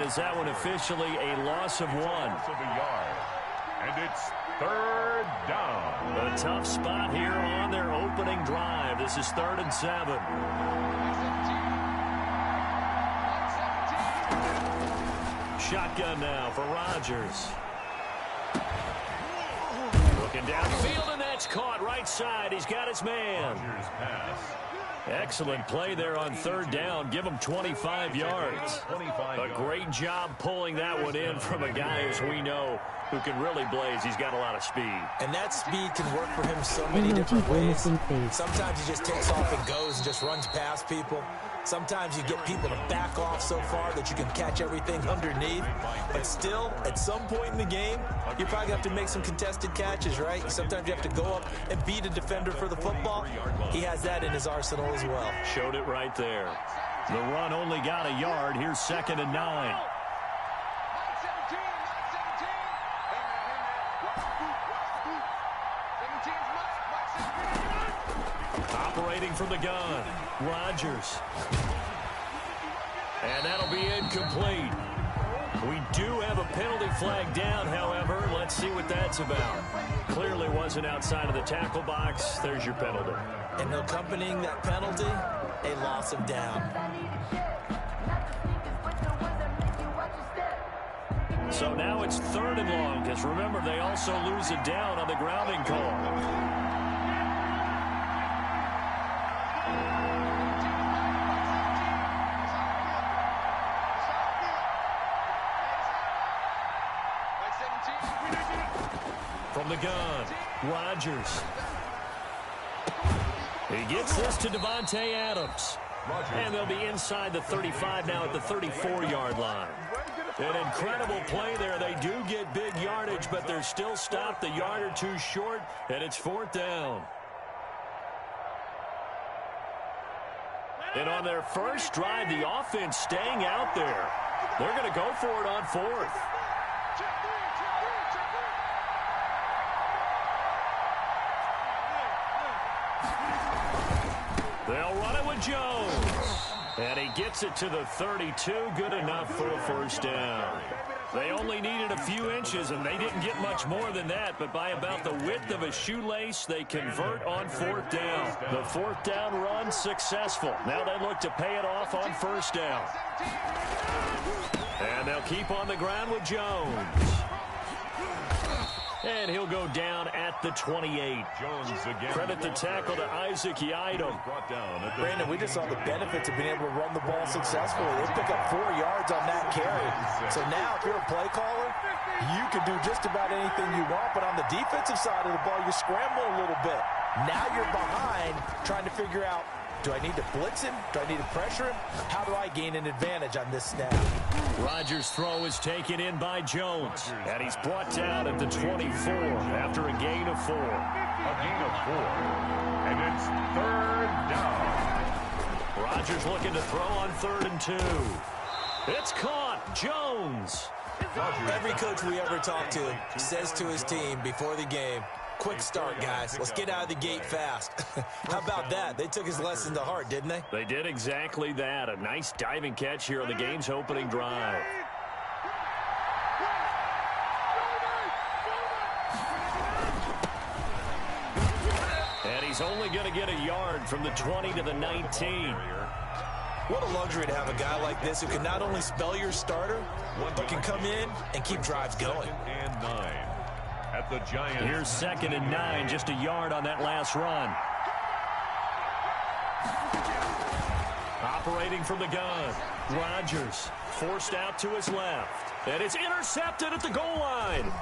is that one officially a loss of 1. And it's 3rd down. A tough spot here on their opening drive. This is 3rd and 7. Shotgun now for Rodgers. Looking downfield, and that's caught right side. He's got his man. Rodgers pass. Excellent play there on 3rd down. Give him 25 yards. A great job pulling that one in from a guy, as we know, who can really blaze. He's got a lot of speed. And that speed can work for him so many different ways. Sometimes he just takes off and goes and just runs past people. Sometimes you get people to back off so far that you can catch everything underneath. But still, at some point in the game, you probably have to make some contested catches, right? Sometimes you have to go up and beat a defender for the football. He has that in his arsenal as well. Showed it right there. The run only got a yard. Here's 2nd and 9. Operating from the gun, Rodgers. And that'll be incomplete. We do have a penalty flag down, however. Let's see what that's about. Clearly wasn't outside of the tackle box. There's your penalty. And accompanying that penalty, a loss of down. So now it's 3rd and long, because remember, they also lose it down on the grounding call. From the gun, Rodgers. He gets this to Davante Adams. And they'll be inside the 35 now at the 34-yard line. An incredible play there. They do get big yardage, but they're still stopped a yard or two short, and it's 4th down. And on their first drive, the offense staying out there. They're going to go for it on 4th. They'll run it with Jones. And he gets it to the 32. Good enough for a 1st down. They only needed a few inches, and they didn't get much more than that. But by about the width of a shoelace, they convert on 4th down. The 4th down run successful. Now they look to pay it off on 1st down. And they'll keep on the ground with Jones. And he'll go down at the 28. Jones again. Credit the tackle to Isaac Yiadom. Brandon, we just saw the benefits of being able to run the ball successfully. They pick up 4 yards on that carry. So now, if you're a play caller, you can do just about anything you want. But on the defensive side of the ball, you scramble a little bit. Now you're behind trying to figure out, do I need to blitz him? Do I need to pressure him? How do I gain an advantage on this snap? Rodgers' throw is taken in by Jones. And he's brought down at the 24 after a gain of 4. A gain of 4. And it's 3rd down. Rodgers looking to throw on 3rd and 2. It's caught. Jones. Every coach we ever talk to says to his team before the game, quick start, guys. Let's get out of the gate fast. How about that? They took his lesson to heart, didn't they? They did exactly that. A nice diving catch here on the game's opening drive. And he's only going to get a yard from the 20 to the 19. What a luxury to have a guy like this who can not only spell your starter, but can come in and keep drives going. And 9. At the Giants. Here's 2nd and 9, just a yard on that last run. Operating from the gun, Rodgers forced out to his left. And it's intercepted at the goal line.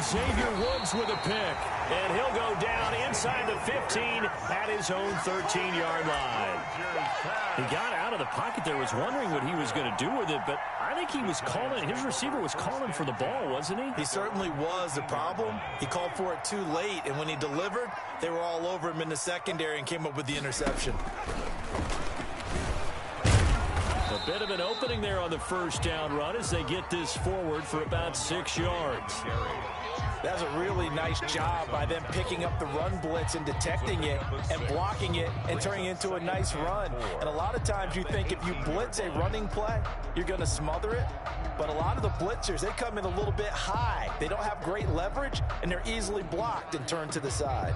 Xavier Woods with a pick. And he'll go down inside the 15 at his own 13-yard line. He got out of the pocket there, was wondering what he was going to do with it, but I think he was calling, his receiver was calling for the ball, wasn't he? He certainly was. The problem, he called for it too late, and when he delivered, they were all over him in the secondary and came up with the interception. The A bit of an opening there on the first down run as they get this forward for about 6 yards. That's a really nice job by them picking up the run blitz and detecting it and blocking it and turning it into a nice run. And a lot of times you think if you blitz a running play, you're going to smother it. But a lot of the blitzers, they come in a little bit high. They don't have great leverage, and they're easily blocked and turned to the side.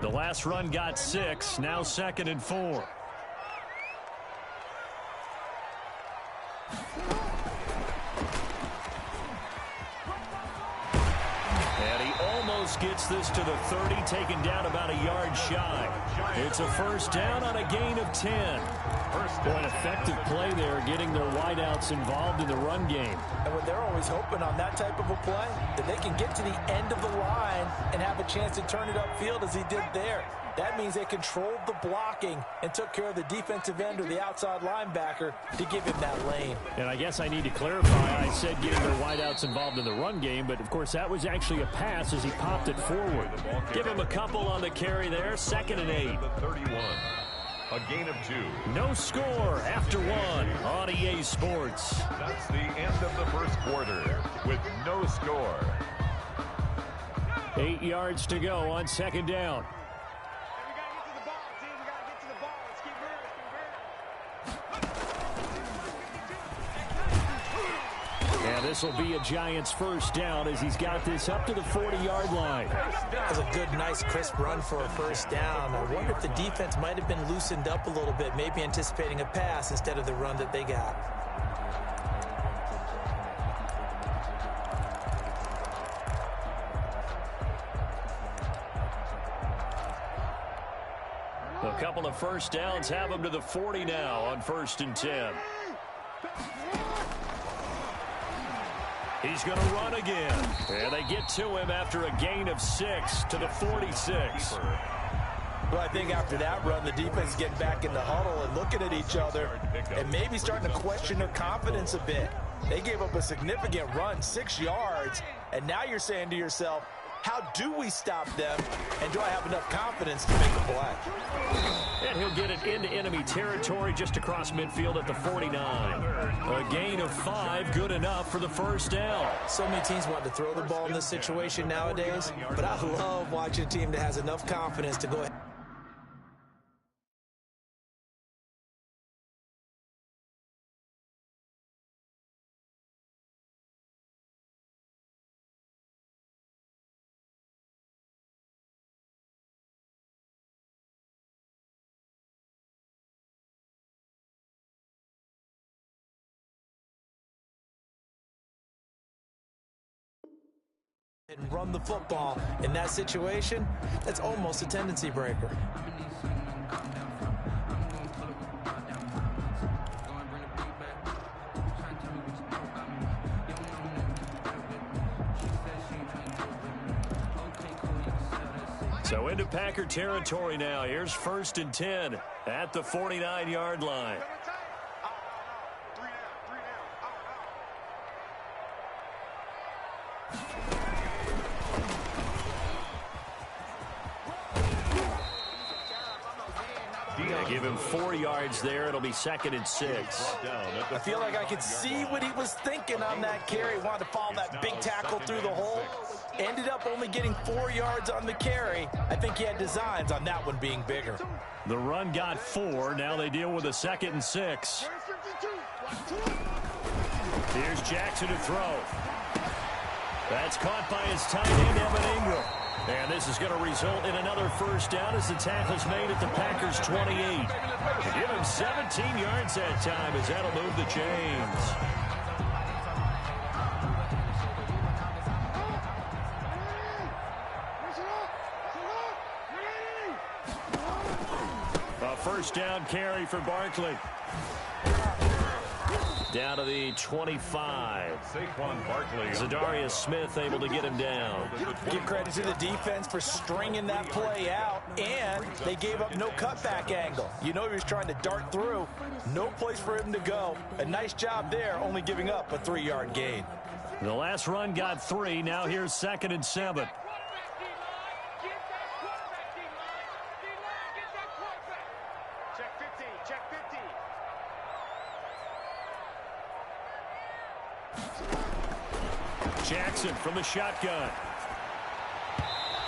The last run got 6, now 2nd and 4. And he almost gets this to the 30, taken down about a yard shy. It's a first down on a gain of 10. Boy, an effective play there, getting their wideouts involved in the run game. And when they're always hoping on that type of a play, that they can get to the end of the line and have a chance to turn it upfield as he did there. That means they controlled the blocking and took care of the defensive end or the outside linebacker to give him that lane. And I guess I need to clarify, I said getting their wideouts involved in the run game, but of course that was actually a pass as he popped it forward. Give him a couple on the carry there, 2nd and 8. 31. A gain of 2. No score after 1 on EA Sports. That's the end of the first quarter with no score. 8 yards to go on 2nd down. And this will be a Giants first down as he's got this up to the 40-yard line. That was a good, nice, crisp run for a first down. I wonder if the defense might have been loosened up a little bit, maybe anticipating a pass instead of the run that they got. A couple of first downs have him to the 40 now on 1st and 10. He's going to run again. And they get to him after a gain of 6 to the 46. Well, I think after that run, the defense is getting back in the huddle and looking at each other and maybe starting to question their confidence a bit. They gave up a significant run, 6 yards, and now you're saying to yourself, how do we stop them, and do I have enough confidence to make a play? And he'll get it into enemy territory just across midfield at the 49. A gain of 5, good enough for the first down. So many teams want to throw the ball in this situation nowadays, but I love watching a team that has enough confidence to go ahead. And run the football. In that situation, that's almost a tendency breaker. So into Packer territory now. Here's 1st and 10 at the 49-yard line. Give him 4 yards there. It'll be 2nd and 6. I feel like I could see what he was thinking on that carry. Wanted to follow that big tackle through the hole. Ended up only getting 4 yards on the carry. I think he had designs on that one being bigger. The run got 4. Now they deal with a 2nd and 6. Here's Jackson to throw. That's caught by his tight end, Evan Ingram. And this is going to result in another first down as the tackle's made at the Packers' 28. Give him 17 yards that time as that'll move the chains. A first down carry for Barkley. Down to the 25. Saquon Barkley. Zadarius Smith able to get him down. Give credit to the defense for stringing that play out, and they gave up no cutback angle. You know he was trying to dart through. No place for him to go. A nice job there, only giving up a 3-yard gain. The last run got 3. Now here's 2nd and 7. Jackson from the shotgun.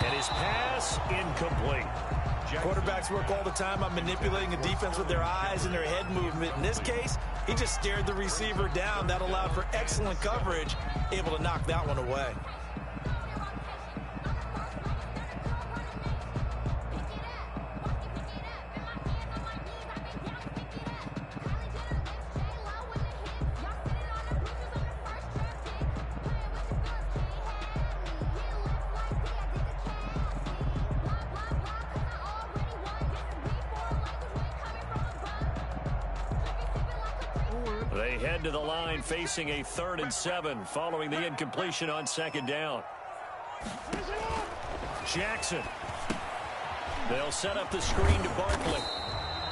And his pass incomplete. Quarterbacks work all the time on manipulating a defense with their eyes and their head movement. In this case, he just stared the receiver down. That allowed for excellent coverage, able to knock that one away. They head to the line facing a 3rd and 7 following the incompletion on 2nd down. Jackson. They'll set up the screen to Barkley.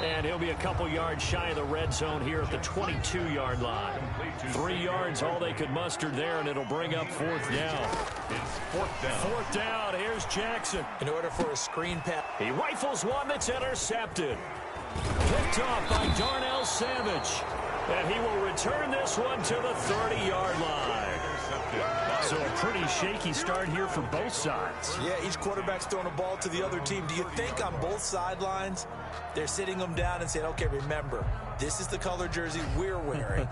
And he'll be a couple yards shy of the red zone here at the 22-yard line. 3 yards all they could muster there, and it'll bring up 4th down. It's 4th down. 4th down. Here's Jackson. In order for a screen pass. He rifles one that's intercepted. Picked off by Darnell Savage. And he will return this one to the 30-yard line. So a pretty shaky start here for both sides. Yeah, each quarterback's throwing a ball to the other team. Do you think on both sidelines they're sitting them down and saying, okay, remember, this is the color jersey we're wearing.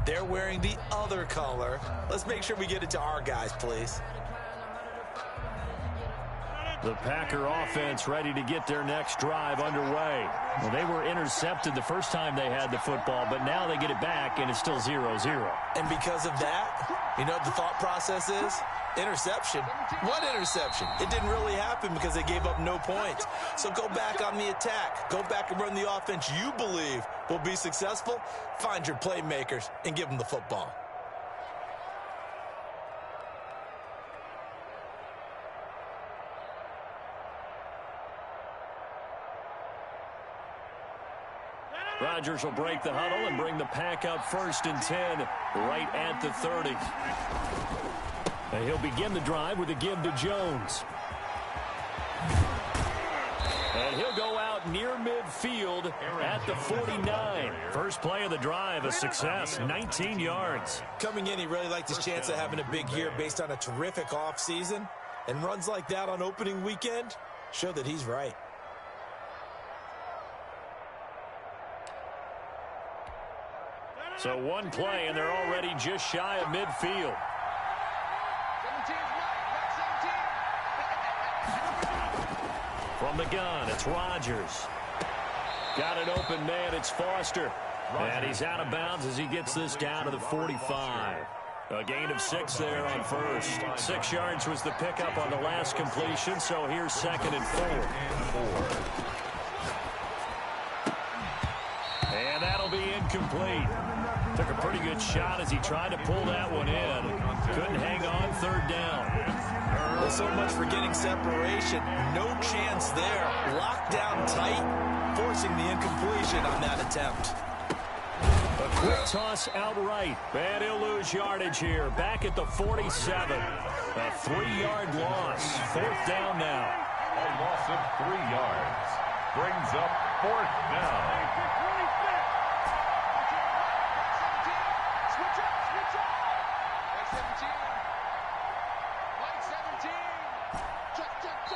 They're wearing the other color. Let's make sure we get it to our guys, please. The Packer offense ready to get their next drive underway. Well, they were intercepted the first time they had the football, but now they get it back, and it's still 0-0. And because of that, you know what the thought process is? Interception. What interception? It didn't really happen because they gave up no points. So go back on the attack. Go back and run the offense you believe will be successful. Find your playmakers and give them the football. Rodgers will break the huddle and bring the Pack up 1st and 10 right at the 30. And he'll begin the drive with a give to Jones. And he'll go out near midfield at the 49. First play of the drive, a success, 19 yards. Coming in, he really liked his chance of having a big year based on a terrific offseason. And runs like that on opening weekend show that he's right. So one play, and they're already just shy of midfield. From the gun, it's Rodgers. Got an open man, it's Foster. And he's out of bounds as he gets this down to the 45. A gain of 6 there on first. 6 yards was the pickup on the last completion, so here's 2nd and 4. And that'll be incomplete. Took a pretty good shot as he tried to pull that one in. Couldn't hang on 3rd down. Well, so much for getting separation. No chance there. Locked down tight, forcing the incompletion on that attempt. A quick toss outright. And he'll lose yardage here. Back at the 47. A 3-yard loss. 4th down now. A loss of 3 yards. Brings up 4th down.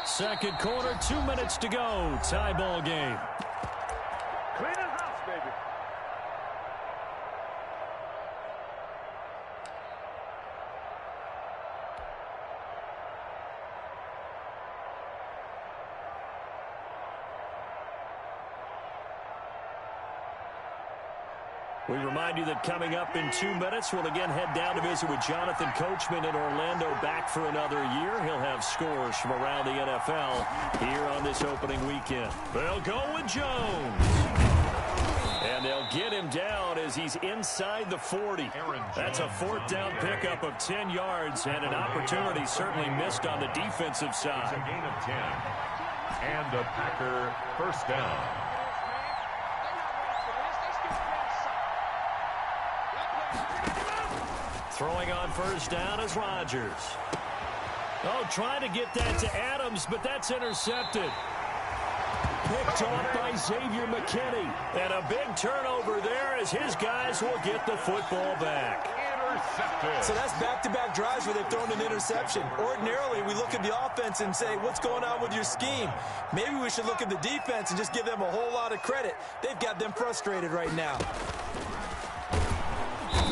Second quarter, 2 minutes to go. Tie ball game. Clean house, baby. We remind you that coming up in 2 minutes, we'll again head down to visit with Jonathan Coachman in Orlando, back for another year. He'll have scores from around the NFL here on this opening weekend. They'll go with Jones. And they'll get him down as he's inside the 40. That's a 4th down pickup of 10 yards and an opportunity certainly missed on the defensive side. It's a gain of 10. And a Packer first down. Throwing on first down is Rodgers. Oh, trying to get that to Adams, but that's intercepted. Picked off by Xavier McKinney. And a big turnover there as his guys will get the football back. Intercepted. So that's back-to-back drives where they've thrown an interception. Ordinarily, we look at the offense and say, what's going on with your scheme? Maybe we should look at the defense and just give them a whole lot of credit. They've got them frustrated right now.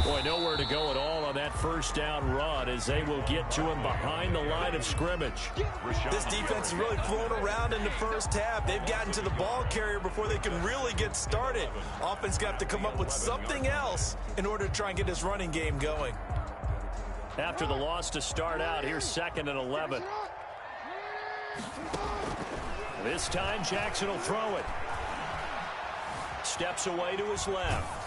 Boy, nowhere to go at all on that first down run as they will get to him behind the line of scrimmage. This defense has really flown around in the first half. They've gotten to the ball carrier before they can really get started. Offense got to come up with something else in order to try and get this running game going. After the loss to start out, here's 2nd and 11. This time, Jackson will throw it. Steps away to his left.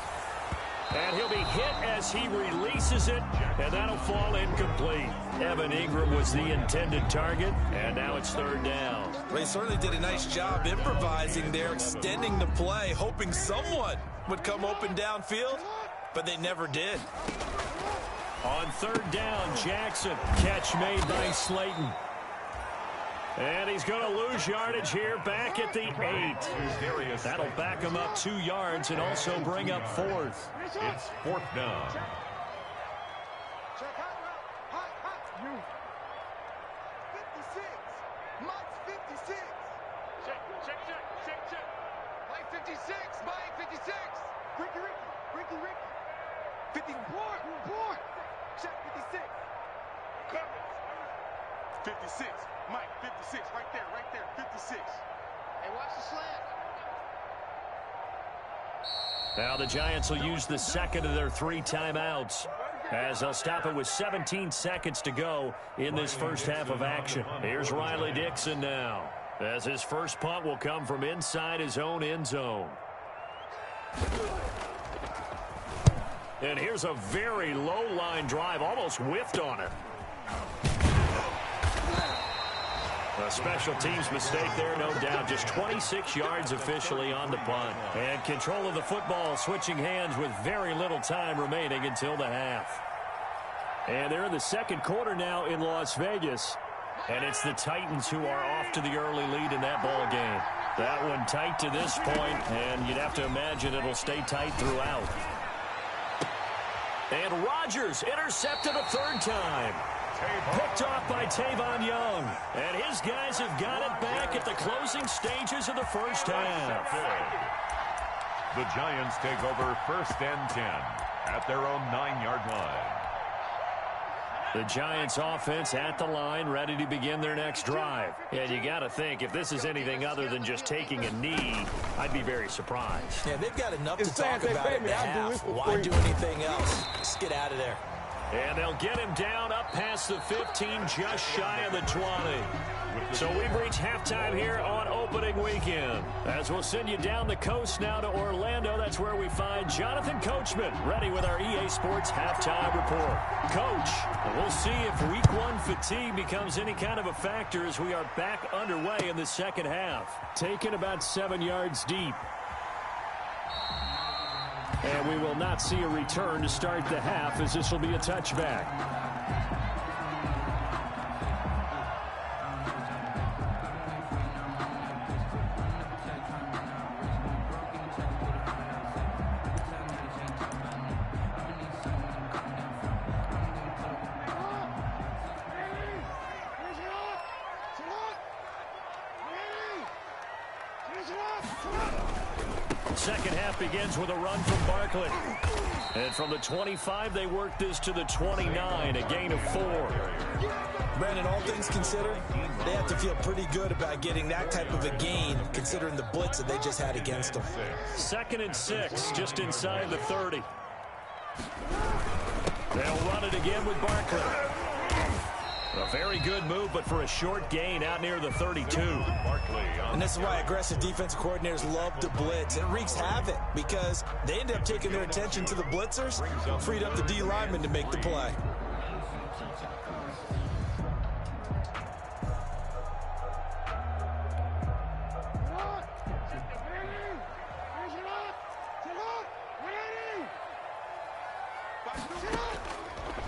And he'll be hit as he releases it, and that'll fall incomplete. Evan Ingram was the intended target, and now it's 3rd down. They certainly did a nice job improvising there, extending the play, hoping someone would come open downfield, but they never did. On 3rd down, Jackson. Catch made by Slayton. And he's going to lose yardage here back at the 8. That'll back him up 2 yards and also bring up 4th. It's 4th down. Mike, 56, right there, 56. Hey, watch the slant. Now the Giants will use the 2nd of their 3 timeouts as they'll stop it with 17 seconds to go in this first half of action. Here's Riley Dixon now as his first punt will come from inside his own end zone. And here's a very low line drive, almost whiffed on it. A special teams mistake there, no doubt. Just 26 yards officially on the punt. And control of the football switching hands with very little time remaining until the half. And they're in the 2nd quarter now in Las Vegas. And it's the Titans who are off to the early lead in that ball game. That one tight to this point, and you'd have to imagine it'll stay tight throughout. And Rodgers intercepted a 3rd time. Picked off by Tavon Young. And his guys have got it back at the closing stages of the first half. The Giants take over 1st and 10 at their own 9-yard line. The Giants offense at the line, ready to begin their next drive. And you got to think, if this is anything other than just taking a knee, I'd be very surprised. Yeah, they've got enough to talk about in the half. Why do anything else? Just get out of there. And they'll get him down up past the 15, just shy of the 20. So we've reached halftime here on opening weekend. As we'll send you down the coast now to Orlando, that's where we find Jonathan Coachman, ready with our EA Sports halftime report. Coach, we'll see if week 1 fatigue becomes any kind of a factor as we are back underway in the second half. Taken about 7 yards deep. And we will not see a return to start the half as this will be a touchback. Second half begins with a run from Barkley. And from the 25, they work this to the 29, a gain of 4. Brandon, all things considered, they have to feel pretty good about getting that type of a gain, considering the blitz that they just had against them. 2nd and 6, just inside the 30. They'll run it again with Barkley. A very good move, but for a short gain out near the 32. And this is why aggressive defensive coordinators love to blitz. It wreaks havoc because they end up taking their attention to the blitzers, freed up the D lineman to make the play.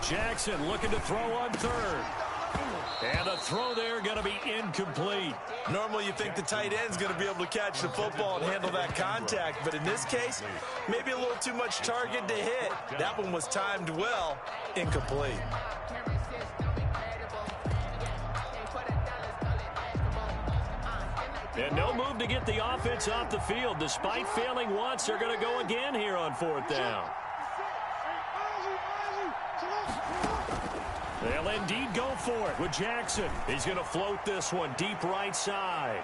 Jackson looking to throw on third. And a throw there going to be incomplete. Normally you think the tight end's going to be able to catch the football and handle that contact, but in this case, maybe a little too much target to hit. That one was timed well, incomplete. And no move to get the offense off the field. Despite failing once, they're going to go again here on fourth down. They'll indeed go for it with Jackson. He's going to float this one deep right side.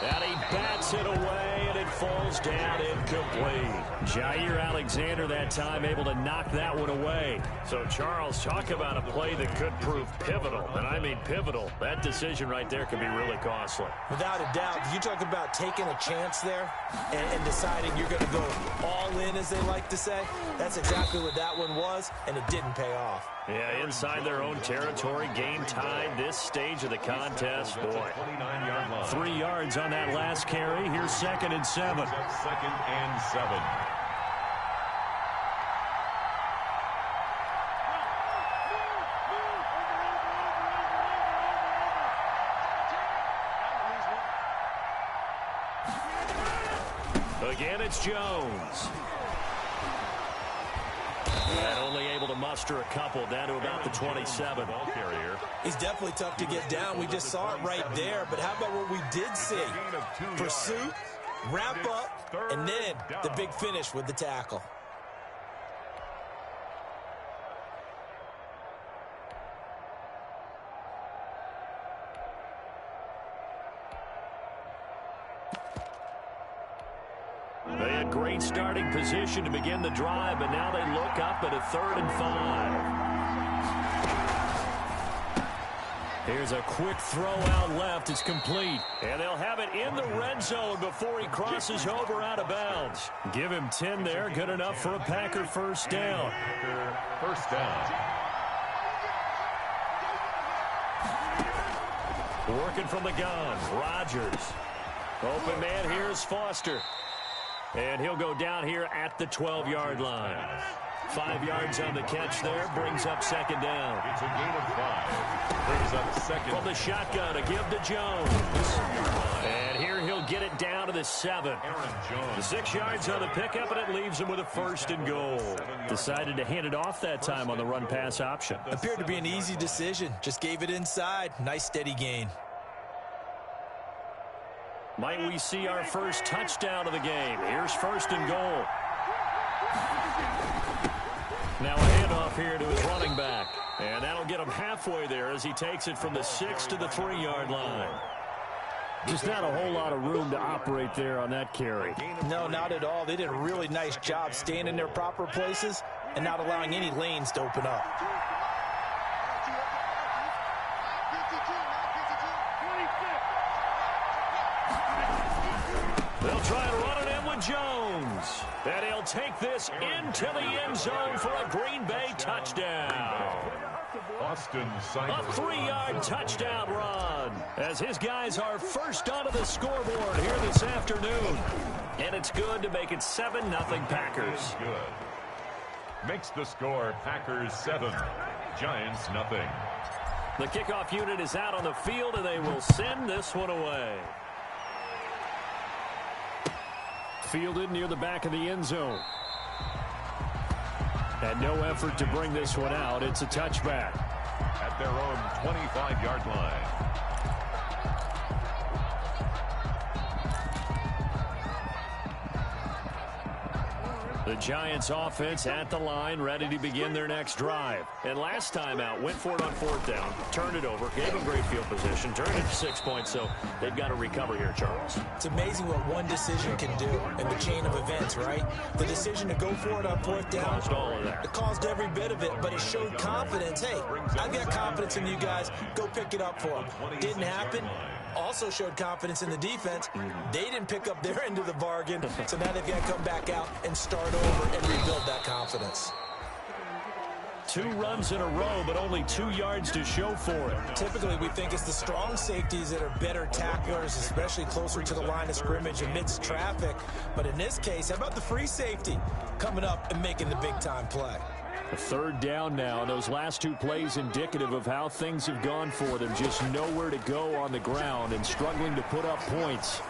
And he bats it away, and it falls down incomplete. Jair Alexander that time able to knock that one away. So, Charles, talk about a play that could prove pivotal. And I mean pivotal. That decision right there could be really costly. Without a doubt, you talk about taking a chance there and deciding you're going to go all in, as they like to say. That's exactly what that one was, and it didn't pay off. Yeah, inside their own territory, game tied this stage of the contest. Boy, 3 yards on that last carry. Here's 2nd and 7. 2nd and 7. Again, it's Jones. And only able to muster a couple down to about the 27. Ball carrier. He's definitely tough to get down. We just saw it right there. But how about what we did see? Pursuit, wrap up, and then the big finish with the tackle. They had great starting position to begin the drive, but now they look up at a 3rd and 5. Here's a quick throw out left. It's complete. And they'll have it in the red zone before he crosses over out of bounds. Give him 10 there. Good enough for a Packer first down. First down. Working from the gun. Rodgers. Open man, here's Foster. And he'll go down here at the 12-yard line. 5 yards on the catch there. Brings up 2nd down. It's a gain of 5. Brings up 2nd. From the shotgun, a give to Jones. And here he'll get it down to the 7. Aaron Jones. The 6 yards on the pickup, and it leaves him with a 1st and goal. Decided to hand it off that time on the run-pass option. Appeared to be an easy decision. Just gave it inside. Nice steady gain. Might we see our first touchdown of the game? Here's 1st and goal. Now a handoff here to his running back. And that'll get him halfway there as he takes it from the 6 to the 3-yard line. Just not a whole lot of room to operate there on that carry. No, not at all. They did a really nice job staying in their proper places and not allowing any lanes to open up. They'll try and run it in with Jones. And he'll take this into the end zone for a Green Bay touchdown. Austin A Seibert. 3-yard touchdown run as his guys are first onto the scoreboard here this afternoon. And it's good to make it 7-0 Packers. Good. Makes the score Packers 7, Giants nothing. The kickoff unit is out on the field, and they will send this one away. Fielded near the back of the end zone. And no effort to bring this one out. It's a touchback. At their own 25-yard line. The Giants offense at the line, ready to begin their next drive. And last time out, went for it on 4th down, turned it over, gave them great field position, turned it to 6 points, so they've got to recover here, Charles. It's amazing what one decision can do in the chain of events, right? The decision to go for it on 4th down. Caused all of that. It caused every bit of it, but it showed confidence. Hey, I've got confidence in you guys. Go pick it up for them. Didn't happen. Also showed confidence in the defense. They didn't pick up their end of the bargain, so now they've got to come back out and start over and rebuild that confidence. 2 runs in a row, but only 2 yards to show for it. Typically, we think it's the strong safeties that are better tacklers, especially closer to the line of scrimmage amidst traffic. But in this case, how about the free safety coming up and making the big-time play? A 3rd down now, and those last 2 plays indicative of how things have gone for them. Just nowhere to go on the ground and struggling to put up points.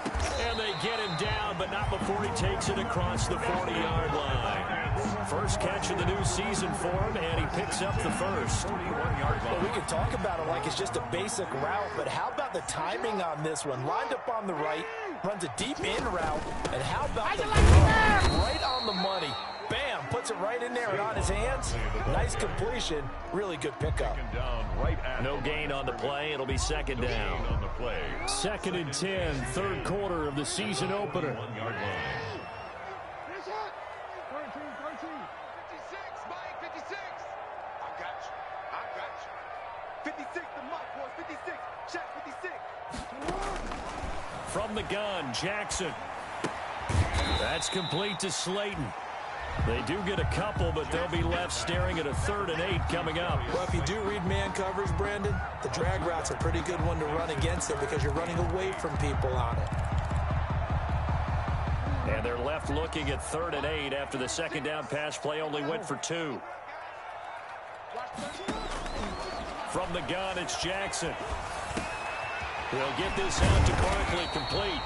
And they get him down, but not before he takes it across the 40-yard line. First catch of the new season for him, and he picks up the first. Well, we could talk about it like it's just a basic route, but how about the timing on this one? Lined up on the right, runs a deep in route, and how about the run right on the money? Bam, puts it right in there and on his hands. Nice completion, really good pickup. No gain on the play, it'll be 2nd down. 2nd and 10, 3rd quarter of the season opener. 1-yard line. 13, 56, Mike, 56. I got you. 56, the mark, boys, 56. Check 56. From the gun, Jackson. That's complete to Slayton. They do get a couple, but they'll be left staring at a 3rd and 8 coming up. Well, if you do read man coverage, Brandon, the drag route's a pretty good one to run against it because you're running away from people on it. And they're left looking at 3rd and 8 after the 2nd down pass play only went for 2. From the gun, it's Jackson. He'll get this out to Barkley, complete.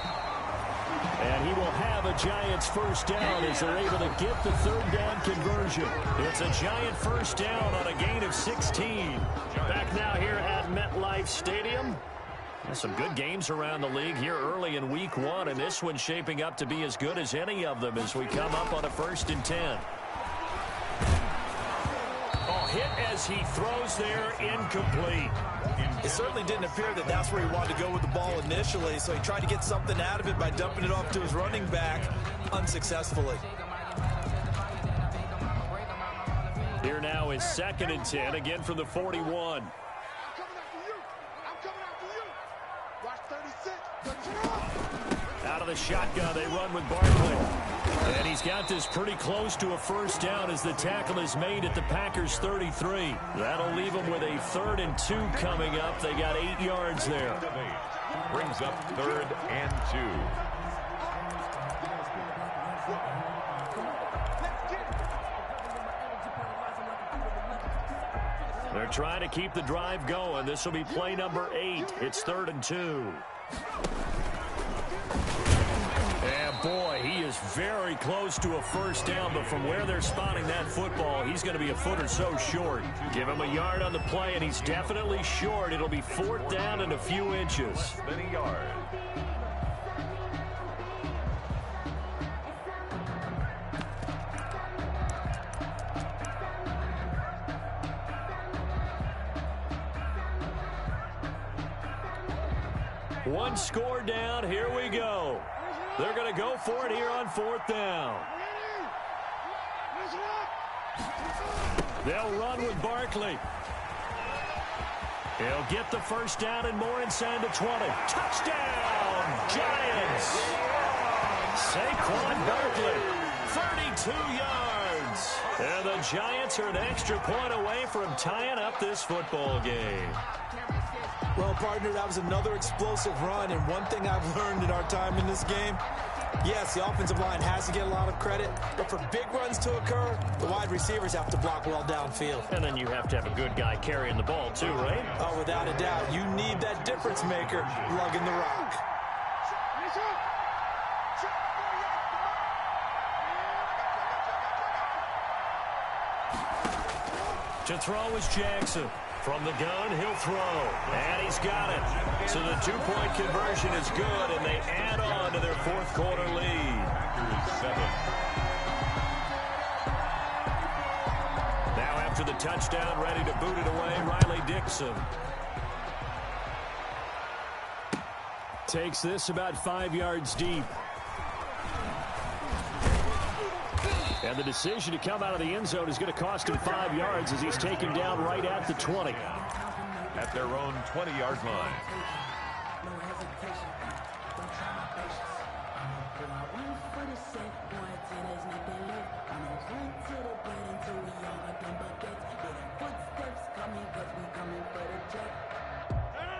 And he will have a Giants first down as they're able to get the 3rd down conversion. It's a Giant first down on a gain of 16. Back now here at MetLife Stadium. Some good games around the league here early in week 1, and this one's shaping up to be as good as any of them as we come up on a 1st and 10. Oh, hit as he throws there, incomplete. It certainly didn't appear that that's where he wanted to go with the ball initially, so he tried to get something out of it by dumping it off to his running back unsuccessfully. Here now is 2nd and 10, again from the 41. Out of the shotgun, they run with Barkley. And he's got this pretty close to a first down as the tackle is made at the Packers' 33. That'll leave them with a 3rd and 2 coming up. They got 8 yards there. Brings up 3rd and 2. They're trying to keep the drive going. This will be play number 8. It's 3rd and 2. And boy, he is very close to a first down, but from where they're spotting that football, he's going to be a foot or so short. Give him a yard on the play, and he's definitely short. It'll be 4th down and a few inches. Then a yard. One score down. Here we go. They're going to go for it here on 4th down. They'll run with Barkley. He'll get the first down and more inside the 20. Touchdown, Giants. Saquon Barkley, 32 yards. And the Giants are an extra point away from tying up this football game. Well, partner, that was another explosive run, and one thing I've learned in our time in this game, yes, the offensive line has to get a lot of credit, but for big runs to occur, the wide receivers have to block well downfield. And then you have to have a good guy carrying the ball too, right? Oh, without a doubt. You need that difference maker lugging the rock. To throw is Jackson. From the gun, he'll throw. And he's got it. So the 2-point conversion is good, and they add on to their 4th quarter lead. for the touchdown, ready to boot it away, Riley Dixon. Takes this about 5 yards deep. And the decision to come out of the end zone is going to cost him 5 yards as he's taken down right at the 20. At their own 20-yard line.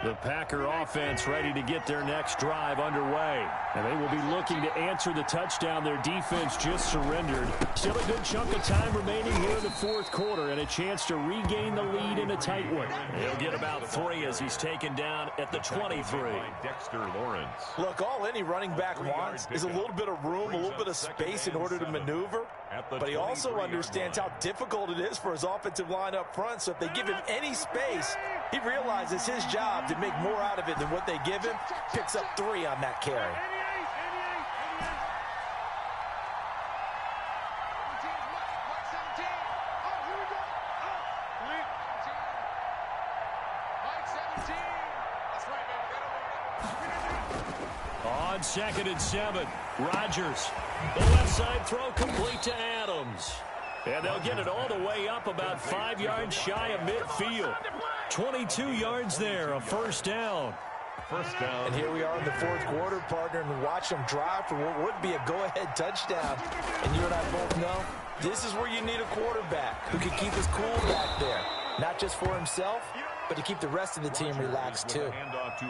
The Packer offense ready to get their next drive underway. And they will be looking to answer the touchdown their defense just surrendered. Still a good chunk of time remaining here in the fourth quarter and a chance to regain the lead in a tight one. He'll get about 3 as he's taken down at the 23. Dexter Lawrence. Look, all any running back wants is a little bit of room, a little bit of space in order to maneuver. But he also understands how difficult it is for his offensive line up front. So if they give him any space, he realizes his job to make more out of it than what they give him. Picks up 3 on that carry. On 2nd and 7, Rodgers. The left side throw complete to Adams. And they'll get it all the way up about 5 yards shy of midfield. 22 yards there, a first down. First down. And here we are in the fourth quarter, partner, and watch them drive for what would be a go-ahead touchdown. And you and I both know this is where you need a quarterback who can keep his cool back there. Not just for himself, but to keep the rest of the team relaxed too.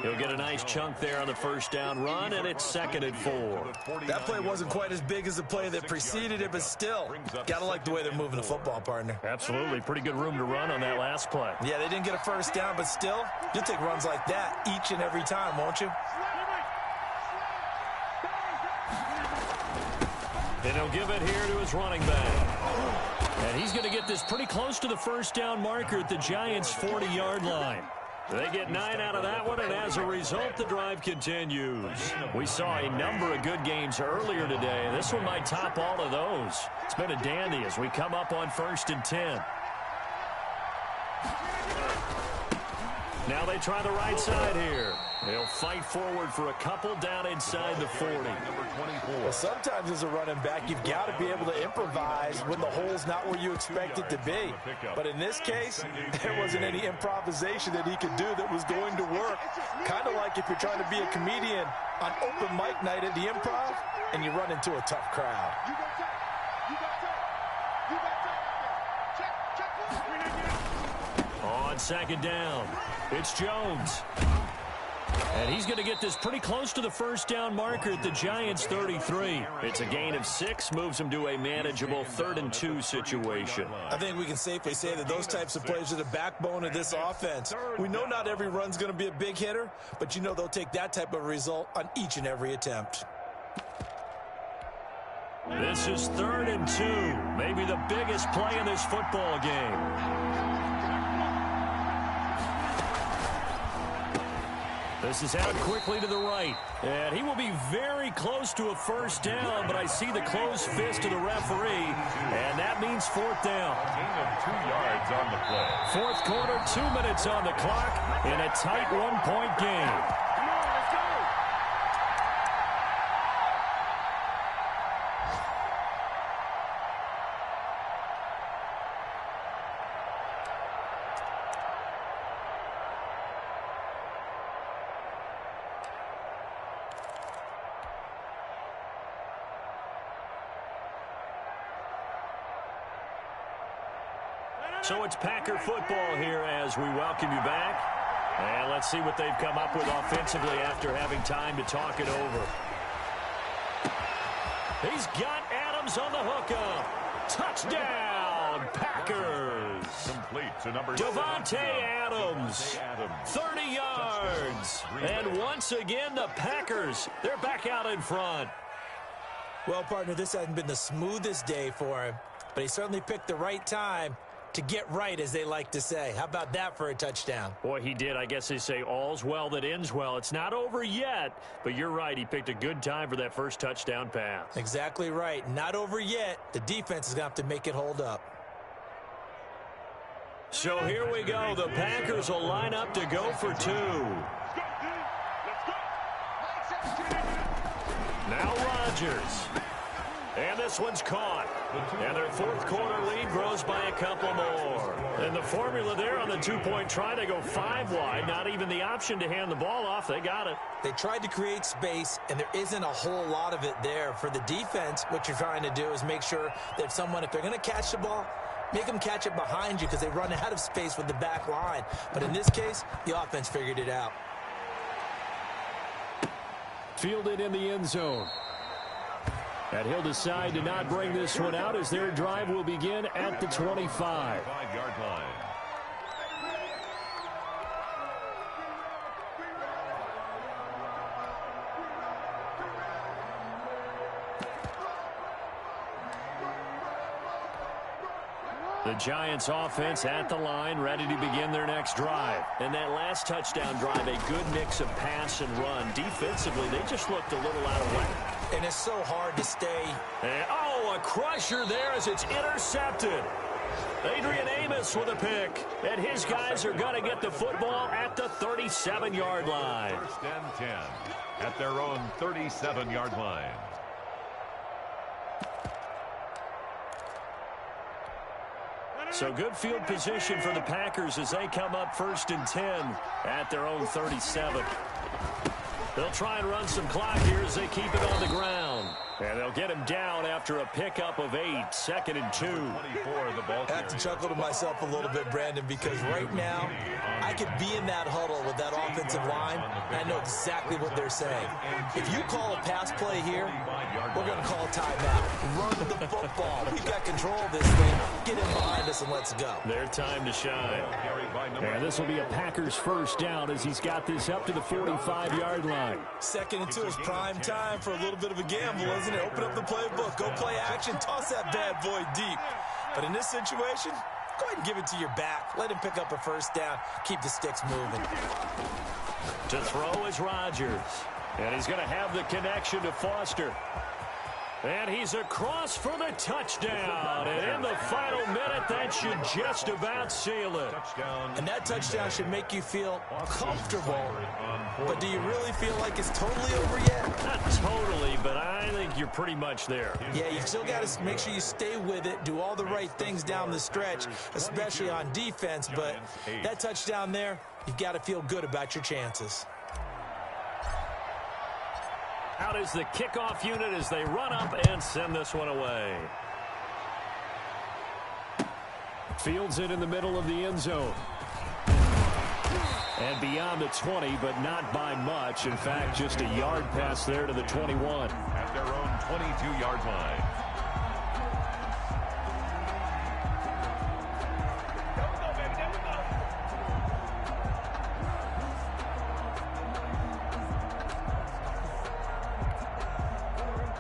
He'll get a nice chunk there on the first down run, and it's 2nd and 4. That play wasn't quite as big as the play that preceded it, but still, gotta like the way they're moving the football, partner. Absolutely. Pretty good room to run on that last play. Yeah, they didn't get a first down, but still, you'll take runs like that each and every time, won't you? And he'll give it here to his running back. And he's going to get this pretty close to the first down marker at the Giants' 40-yard line. They get 9 out of that one, and as a result, the drive continues. We saw a number of good games earlier today, and this one might top all of those. It's been a dandy as we come up on 1st and 10. Now they try the right side here. They'll fight forward for a couple down inside the 40. Well, sometimes as a running back, you've got to be able to improvise when the hole's not where you expect it to be. But in this case, there wasn't any improvisation that he could do that was going to work. Kind of like if you're trying to be a comedian on open mic night at the Improv and you run into a tough crowd. On 2nd down, it's Jones. And he's going to get this pretty close to the first down marker at the Giants' 33. It's a gain of 6, moves him to a manageable 3rd and 2 situation. I think we can safely say that those types of plays are the backbone of this offense. We know not every run's going to be a big hitter, but you know they'll take that type of result on each and every attempt. This is 3rd and 2, maybe the biggest play in this football game. This is out quickly to the right. And he will be very close to a first down, but I see the closed fist of the referee, and that means 4th down. Gain of 2 yards on the play. Fourth quarter, 2 minutes on the clock, in a tight 1-point game. So it's Packer football here as we welcome you back. And let's see what they've come up with offensively after having time to talk it over. He's got Adams on the hookup. Touchdown, Packers. Complete to number Davante Adams, 30 yards. And once again, the Packers, they're back out in front. Well, partner, this hasn't been the smoothest day for him, but he certainly picked the right time to get right, as they like to say. How about that for a touchdown? Boy, he did. I guess they say all's well that ends well. It's not over yet, but you're right. He picked a good time for that first touchdown pass. Exactly right. Not over yet. The defense is going to have to make it hold up. So here we go. The Packers will line up to go for two. Now Rodgers. And this one's caught. And their fourth quarter lead grows by a couple more. And the formula there on the two-point try to go 5 wide. Not even the option to hand the ball off. They got it. They tried to create space, and there isn't a whole lot of it there. For the defense, what you're trying to do is make sure that someone, if they're going to catch the ball, make them catch it behind you because they run out of space with the back line. But in this case, the offense figured it out. Fielded in the end zone. And he'll decide to not bring this one out as their drive will begin at the 25. 5-yard line. The Giants offense at the line, ready to begin their next drive. And that last touchdown drive, a good mix of pass and run. Defensively, they just looked a little out of whack. And it's so hard to stay. And, a crusher there as it's intercepted. Adrian Amos with a pick. And his guys are going to get the football at the 37-yard line. First and 10 at their own 37-yard line. So good field position for the Packers as they come up 1st and 10 at their own 37. They'll try and run some clock here as they keep it on the ground. And they'll get him down after a pickup of 8, 2nd and 2. 24, the ball I have to chuckle to myself a little bit, Brandon, because right now I could be in that huddle with that offensive line, and I know exactly what they're saying. If you call a pass play here, we're going to call a timeout. Run the football. We've got control of this thing. Get in behind us and let's go. Their time to shine. And this will be a Packers first down as he's got this up to the 45-yard line. 2nd and 2 is prime time for a little bit of a gamble, isn't it? Open up the playbook. Go play action. Toss that bad boy deep. But in this situation, go ahead and give it to your back. Let him pick up a first down. Keep the sticks moving. To throw is Rodgers. And he's going to have the connection to Foster. And he's across for the touchdown. And in the final minute, that should just about seal it. And that touchdown should make you feel comfortable. But do you really feel like it's totally over yet? Not totally, but I think you're pretty much there. Yeah, you still got to make sure you stay with it, do all the right things down the stretch, especially on defense. But that touchdown there, you've got to feel good about your chances. Out is the kickoff unit as they run up and send this one away. Fields it in the middle of the end zone. And beyond the 20, but not by much. In fact, just a yard pass there to the 21. At their own 22-yard line.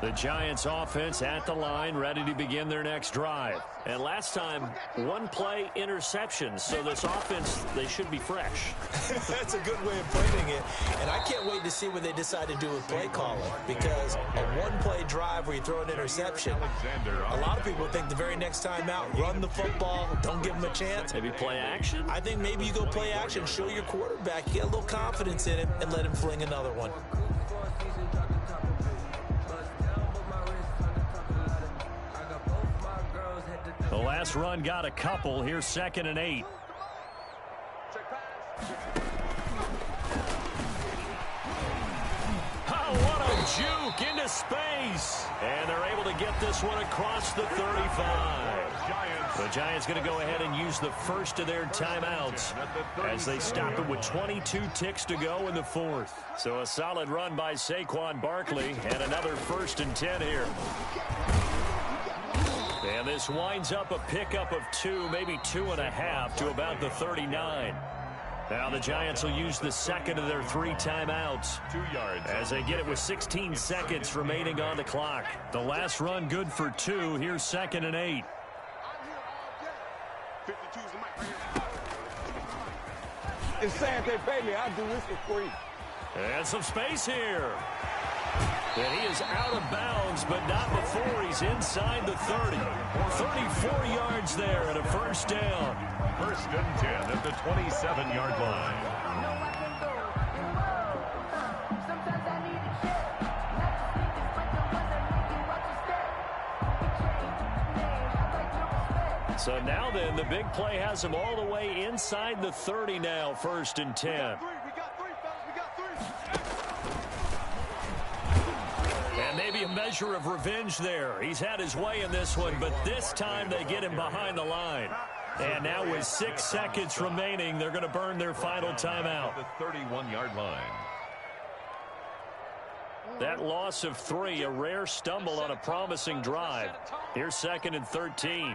The Giants offense at the line, ready to begin their next drive. And last time, 1 play interception. So this offense, they should be fresh. That's a good way of putting it. And I can't wait to see what they decide to do with play calling. Because a 1-play drive where you throw an interception, a lot of people think the very next time out, run the football, don't give them a chance. Maybe play action? I think maybe you go play action, show your quarterback, you get a little confidence in him, and let him fling another one. The last run got a couple. Here's 2nd and 8. Oh, what a juke into space. And they're able to get this one across the 35. The Giants going to go ahead and use the first of their timeouts as they stop it with 22 ticks to go in the 4th. So a solid run by Saquon Barkley and another 1st and 10 here. And this winds up a pickup of 2, maybe 2.5 to about the 39. Now the Giants will use the second of their 3 timeouts 2 yards as they get it with 16 seconds remaining on the clock. The last run good for 2. Here's 2nd and 8. 52's the mic right here. It's sad they pay me. I do this for free. And some space here. And he is out of bounds, but not before he's inside the 30. 34 yards there and a first down. First and 10 at the 27-yard line. So now then, the big play has him all the way inside the 30 now, first and 10. We got three, fellas. We got three. And maybe a measure of revenge there. He's had his way in this one, but this time they get him behind the line. And now with 6 seconds remaining, they're going to burn their final timeout. The 31-yard line. That loss of 3, a rare stumble on a promising drive. Here's second and 13.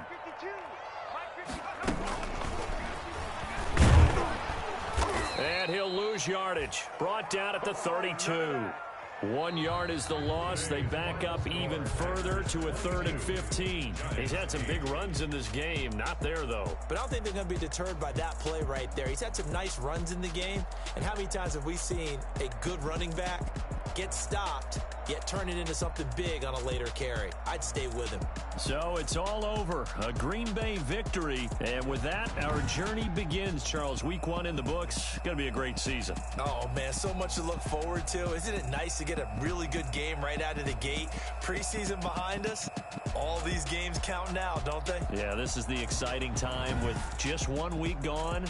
And he'll lose yardage. Brought down at the 32. 1 yard is the loss. They back up even further to a 3rd and 15. He's had some big runs in this game. Not there, though. But I don't think they're going to be deterred by that play right there. He's had some nice runs in the game. And how many times have we seen a good running back get stopped, yet turn it into something big on a later carry? I'd stay with him. So it's all over. A Green Bay victory. And with that, our journey begins, Charles. Week 1 in the books. Going to be a great season. Oh, man, so much to look forward to. Isn't it nice to get a really good game right out of the gate? Preseason behind us. All these games count now, don't they? Yeah, this is the exciting time with just 1 week gone